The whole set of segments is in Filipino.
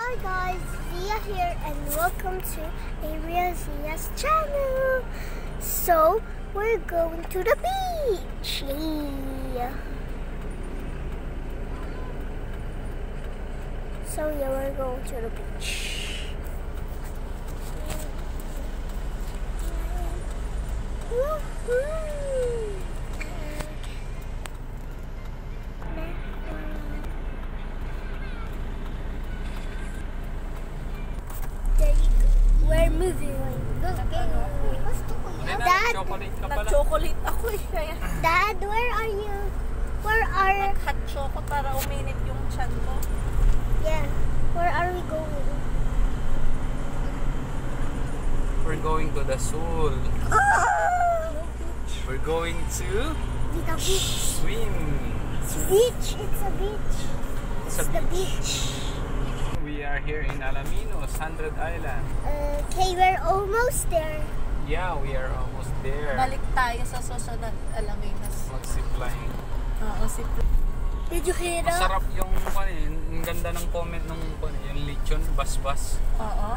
Hi guys, Zia here and welcome to Area Zia's channel. So, we're going to the beach. Yeah. So yeah, we're going to the beach. Woohoo! We're moving. Dad, nag-chocolate ako eh. Kaya. Dad, where are you? Where are... Nag-hot choco para uminit yung chan ko. Yeah. Where are we going? We're going to the Sul. We're going to The beach. swim. It's a beach. It's a beach. It's a the beach. beach. We are here in Alaminos, 100 Island. Okay, we're almost there. Yeah, we are almost there. Balik tayo sa susunod Alaminos. Mag-zipline. Oo, Did you hear that? Masarap yung yung ganda ng comment nung yung lechon, bas-bas. Oo.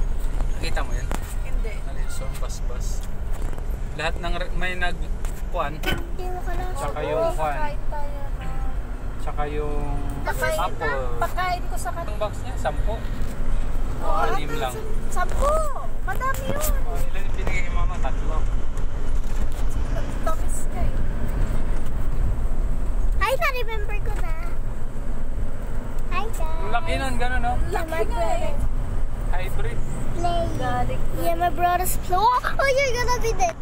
Nakita mo yan? Hindi. Lechon, bas-bas. Lahat ng may Hindi mo ka lang. Tsaka yung Pakain tayo na. tsaka yung apple. Pakain ko sa kanila. Ang box niya, 10. Oo, 6 lang. 10. Madami yun. Ilan yung binigay kay mama? 3. Tamis ka eh. Ay, na-remember ko na. Hi guys. Ang laki nun, gano'n no? Laki nga eh. Hybrid. Play. Galing. Yeah, my brother's floor. Oh, you're gonna be dead.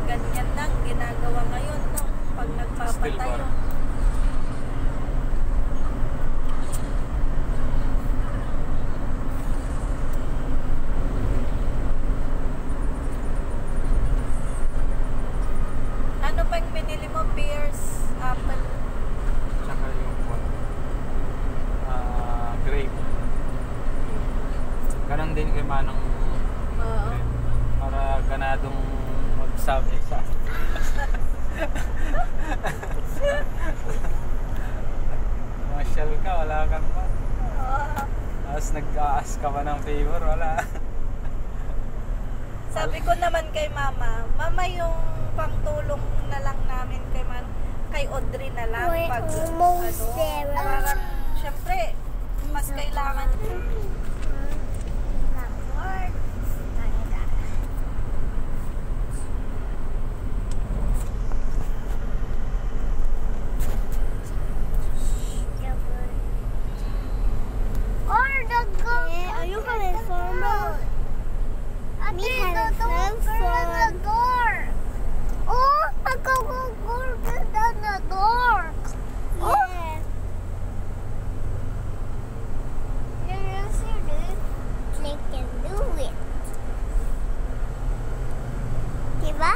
Ganyan lang ginagawa ngayon, no? Pag nagpapatayo. Ano pa yung binili mo? Pears, apple? Tsaka yung grape. Ganon din kay Manong. Oo. Para ganadong magsabi sa Marshall ka, wala kang pa. Tapos nag-aas ka pa ng favor, wala. Sabi ko naman kay mama, mama yung pangtulong na lang namin kay Audrey na lang. We're Pag, almost there. Parang, syempre, mas kailangan. Are you having fun? Me having fun. Oh, I go down the door. Yeah. Yes, you do. They can do it. Diba?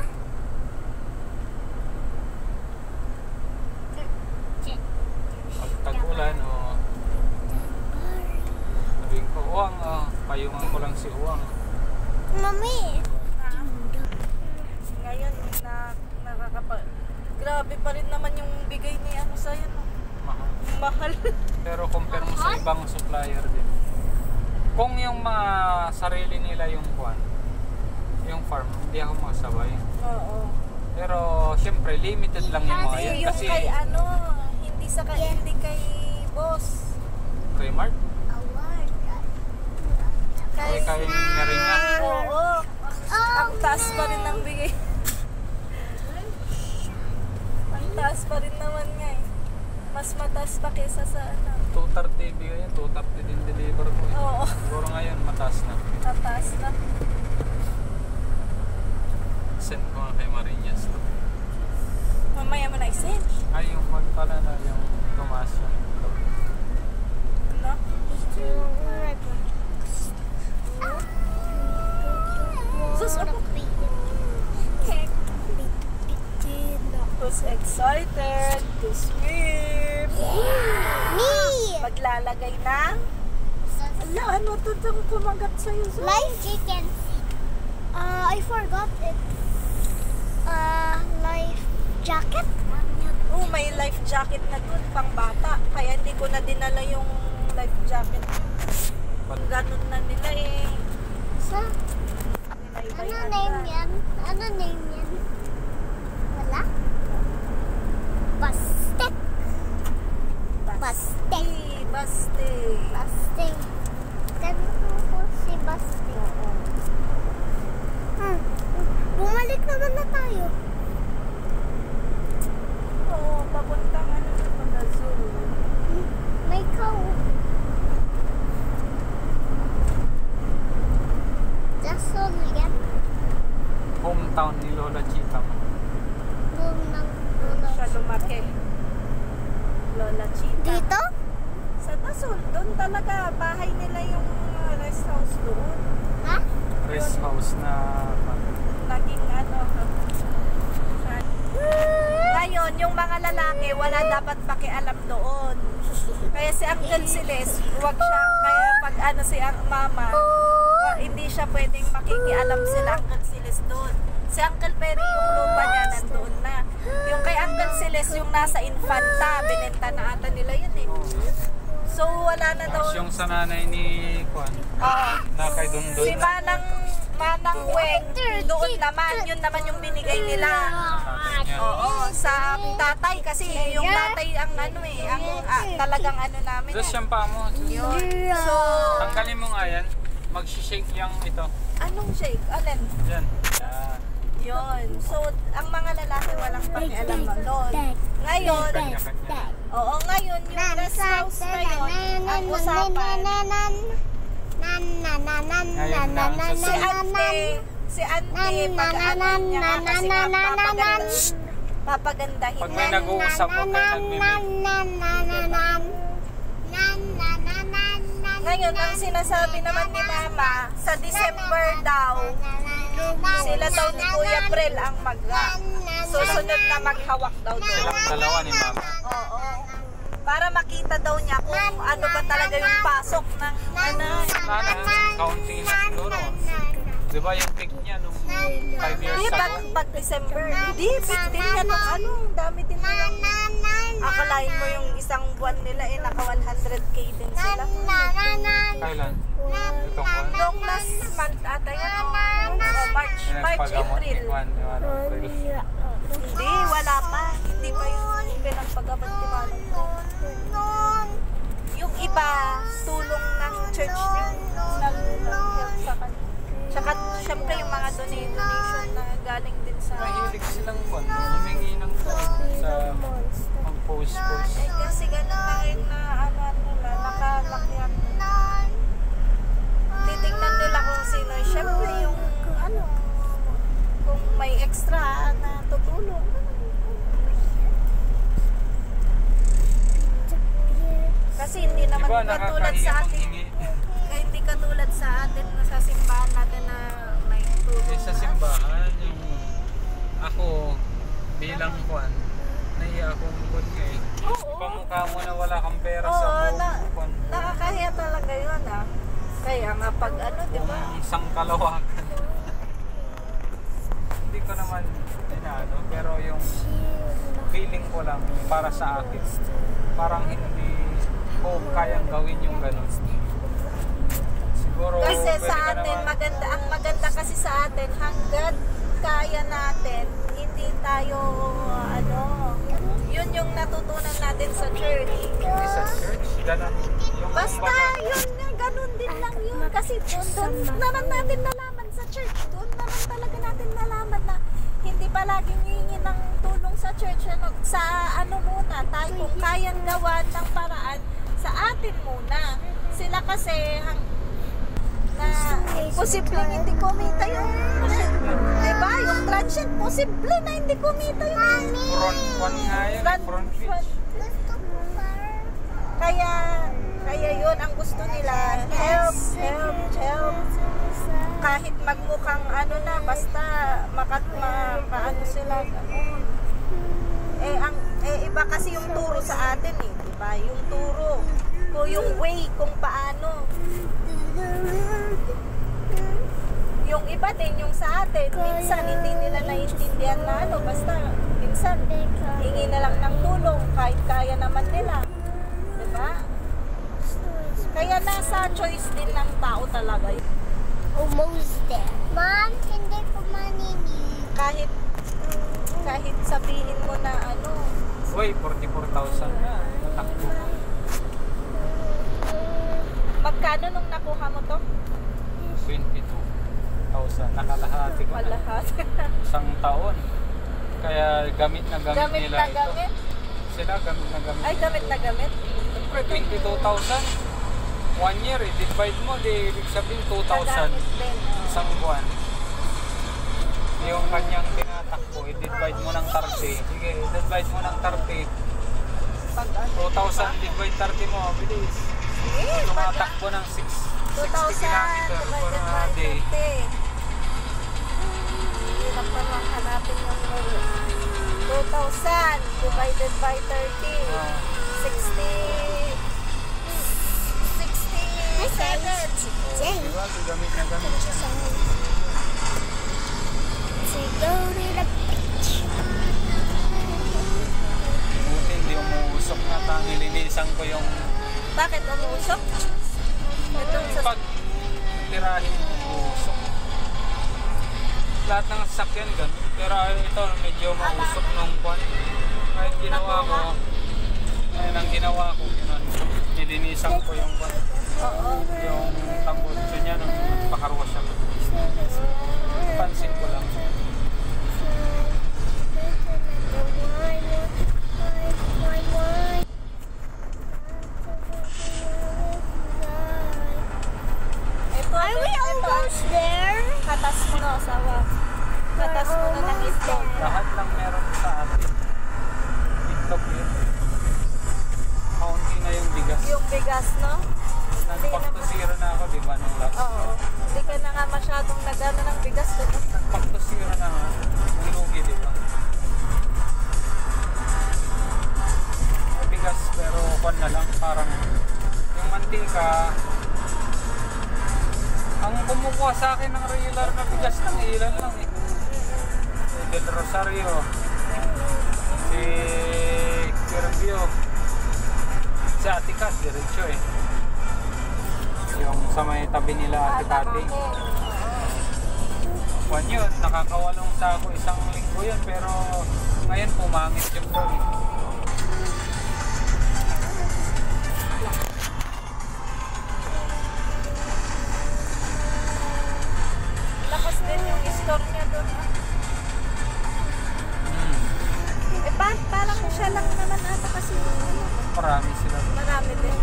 Pag tag-ulan, sabihin ko, Uwang, payungan ko lang si Uwang. Mami. Ngayon, grabe pa rin naman yung bigay ni ano sa'yo, no? Mahal. Mahal. Pero compare mo sa ibang supplier din. Kung yung mga sarili nila yung yung farm, hindi ako makasabay. Oo. Pero syempre limited lang yung mga yun Yung kasi kay ano, hindi kay boss. kay Mark, Kay kay Nerinya. Oo. Ang taas pa rin ng bigay. Ang taas pa rin naman nga eh. Mas mataas pa kesa sa ano. 230 bigay yan, 230 din deliver ko. Oo. Siguro ngayon mataas na. Mataas na. Send ko nga kay Marinas to. Mamaya mo na i-send. Ay, yung pala na yung tumaas yung No? Sus, ako. Who's excited to swim? Me! Maglalagay ng Ala, ano to itong kumagat sa'yo? Live chicken. I forgot it. Life jacket. Oh, may life jacket na dun, pang bata. Kaya hindi ko na dinala yung life jacket. Ganun na nila eh. Sa Nilay-lay ano na name nila. yan? Ano name yan? Wala? Bastek. Basti. Basti. Bastek. Ganito po si Bastek. Oo. Bumalik naman na tayo. Oo, papuntang ano na pala zoo. May cow. That's all yan. Hometown ni Lola Chita mo. Boom ng ulo. Siya lumaki. Lola Chita. Dito? Sa Dasol, doon talaga. Bahay nila yung rest house doon. Ha? Rest house na Naging ano. Ngayon, yung mga lalaki, wala dapat pakialam doon. Kaya si Uncle Siles, huwag siya, kaya pag ano si ang mama, hindi siya pwedeng makikialam sila Uncle Siles doon. Si Uncle Perry, yung lupa niya nandoon na. Yung kay Uncle Siles, yung nasa Infanta, binenta na ata nila yun eh. So, wala na daw. yung sa nanay ni Juan. Na kay Dundun. Si Manang Weng, doon naman, yun naman yung binigay nila. Oo, sa tatay kasi yung tatay ang ano eh, ang talagang ano namin Just eh. siyang pa mo. Yun. So, Tanggalin mo nga yan. Mag-shake yung ito. anong shake? Alin? Yan. Yan. Yun. So, ang mga lalaki walang pakialam doon. Ngayon, Kanya-kanya. oo, ngayon, yung rest house na yun, ang usapan, si Ante, pag-ano niya kasi nga papagandahin Pag may nag-uusap, huwag kayo nagmimik. Ngayon, ang sinasabi naman ni Mama, sa December daw, sila daw ni Kuya Brel ang susunod na maghawak daw doon. Silang dalawa ni Mama. Oo. Para makita daw niya kung ano ba talaga yung pasok ng ano. Counting na siguro. Di ba yung pick niya nung 5 years Hindi, ago? pag December. Hindi, 15 yan ng ano. Dami din nilang. Akalain mo yung isang buwan nila eh, naka 100k din sila. Kailan? Itong Juan? Nung last month ata yan. March, Pinagpagamot ni April. Juan. April. Hindi, wala pa. Hindi pa yung pinagpagamot ni Manong ko. Yung iba, tulong ng church din. Nag-help sa kanya. Tsaka, syempre, yung mga donation na galing din sa... Mahilig silang Juan. Humingi ng tulong sa pang-post. Eh, kasi ganun na rin na ano nila, nakalakyan. Titignan nila kung sino. Syempre, yung ano, kung may extra na tutulong. Kasi hindi naman Diba katulad sa nakakahiya atin. manghingi? Hindi katulad sa atin na sa simbahan natin na may tulong. Eh, sa simbahan, yung ako bilang Juan, naiya akong good nga eh. Oo. Pamukha mo na wala kang pera sa Oo, buong Juan. nakakahiya talaga yun ah. Kaya nga pag ano, di ba? Kung isang kalawakan. Hindi ko naman inaano, pero yung feeling ko lang para sa akin, parang hindi ko kayang gawin yung ganun. Siguro, Kasi pwede sa ka atin, naman- maganda, ang maganda kasi sa atin, hanggat kaya natin, hindi tayo, ano, yun yung natutunan natin sa church. Hindi sa church, ganun. Yung Basta, kumbaga, yun nga, ganun din lang yun. Kasi doon naman natin nalaman sa church. Doon naman talaga natin nalaman na hindi palaging hihingi ng tulong sa church. Ano, sa ano muna, tayo kung kayang gawa ng paraan, sa atin muna. Sila kasi, na posibleng hindi kumita yung, diba? Yung transient, posible na hindi kumita yung front one nga yan, front beach. Kaya yun ang gusto nila, help. Kahit magmukhang ano na, basta makaano sila. Iba kasi yung turo sa atin eh, diba? Yung turo, yung way kung paano. Yung iba din, yung sa atin, minsan hindi nila naiintindihan na ano, basta minsan hingi na lang ng tulong kahit kaya naman nila. Diba? Kaya nasa choice din ng tao talaga. Almost there. Mom, hindi ko manini. Kahit sabihin mo na ano, Uy, 44,000 na. Natakbo. magkano nung nakuha mo to? 22,000. Nakalahati ko na. Malahat. Isang taon. Kaya gamit na gamit, Gamit nila na ito. gamit? Sila gamit na gamit. Ay, gamit na gamit? Siyempre, 22,000. 1 year, divide mo, di ibig sabihin 2,000. Nagamit din. Isang buwan. Yung kanyang tinatakbo, i-divide mo ng 30. Sige, i-divide mo ng 30. Pag ano? 2,000 divide 30 mo, bilis. Tumatakbo ng 60 kilometer per 2,000 day. divided by 30. Hirap naman hanapin yung 2,000 divided by 30. 67. Diba? Gamit na gamit. To go to the beach. Buti hindi umuusok na nilinisan ko yung Bakit umuusok? Itong sa... pag tirahin umuusok. Lahat ng sasakyan ganun. Pero ito medyo mausok nung kwan. Kahit ginawa ko, ayun ang ginawa ko, nilinisan ko yung kwan. Oo. Yung tambutso niya nung pakarwa siya. Pansin ko lang. Are we almost there? Katas mo na, asawa. Katas mo na ng itlog. Lahat lang meron sa atin. Itlog yun. Kaunti na yung bigas. Yung bigas, no? Nag-back to zero na ako, di ba, nung last? Oo. Hindi ka na nga masyadong nagano ng bigas. Diba? Nag-back to zero na nga. Nilugi, di ba? May bigas, pero kwan na lang. Parang yung mantika. Ang kumukuha sa akin ng regular na bigas ng ilan lang eh. Si Del Rosario. Si Kirvio. Si Atikat, diretso eh. Yung sa may tabi nila Ate-Pati. Kwan yun, nakakawalong sako isang linggo yun. Pero ngayon pumangit yung doon. Lakas din yung store niya doon. Eh, parang siya lang naman ata kasi Marami sila doon. marami din.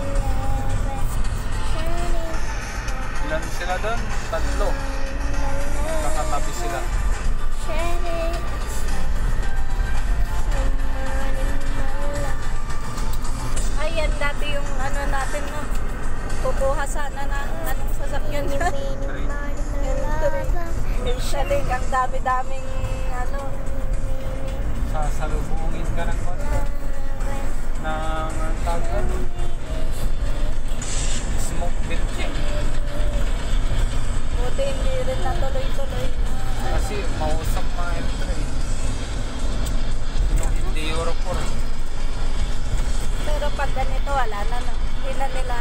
Ilan sila doon? 3. Nakatabi sila. Ayan, dati yung ano natin, no? Kukuha sana ng anong sasakyan niya. Yung shaling, ang dami-daming ano. Sasalubungin ka ng kwan. Ng tawag smoke bilging. Buti hindi rin natuloy-tuloy. Kasi mausap mga ito eh. Yung hindi Europor. Pero pag ganito, wala na, no? Hindi na nila